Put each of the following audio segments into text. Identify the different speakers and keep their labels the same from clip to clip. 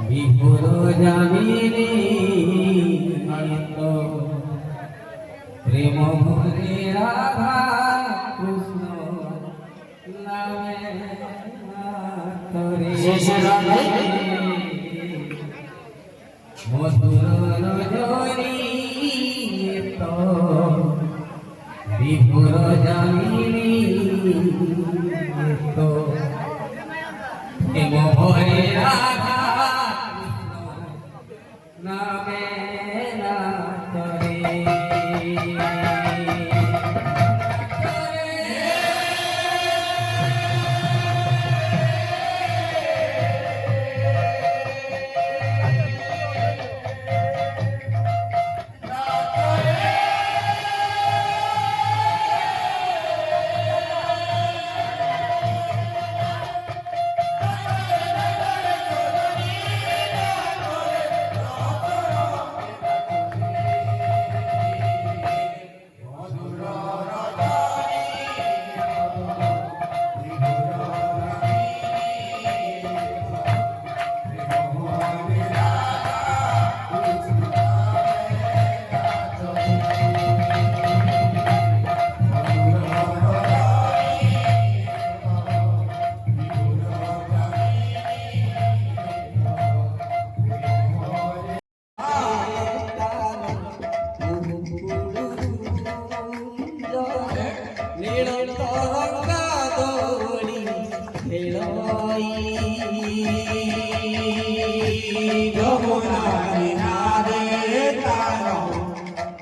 Speaker 1: বিপুর জামিনী প্রেম ভরে রাধা কৃষ্ণ নামে মধুর রজনী বিপুর জামিনী প্রেম ভরে রাধা নামে নাচরে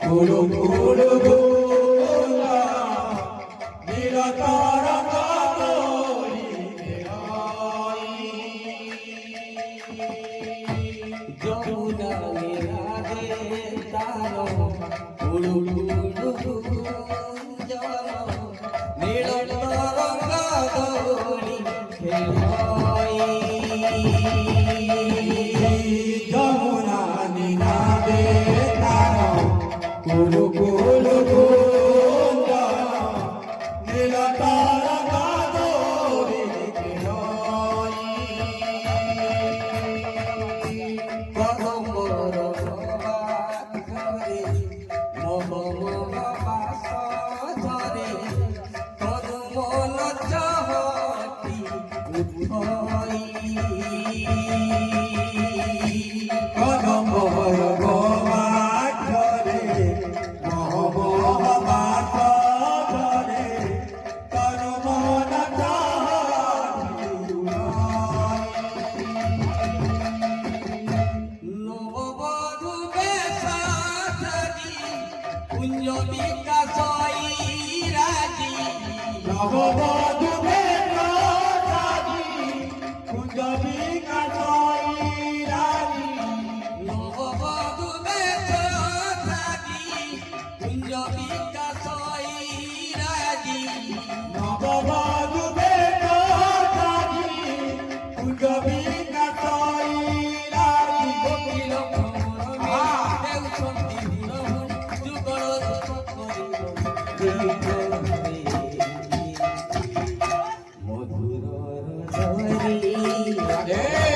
Speaker 2: Guru Guru Gola Niratara Kadoli Nirai
Speaker 1: Jamuna Nirade Taro Guru Guru Jalo Niratara Kadoli Nirai
Speaker 2: Jamuna Nirade Taro Guru Guru Gola Niratara Kadoli Nirai Navabadu Beka Raji, Punjabi Kasai Raji.
Speaker 1: Navabadu Beka Raji, Punjabi Kasai Raji.
Speaker 2: Navabadu Beka Raji, Punjabi Kasai Raji.
Speaker 1: Gopilo Kamara, Dev Shanti Raman, Jugaro Sokori.
Speaker 2: Hey!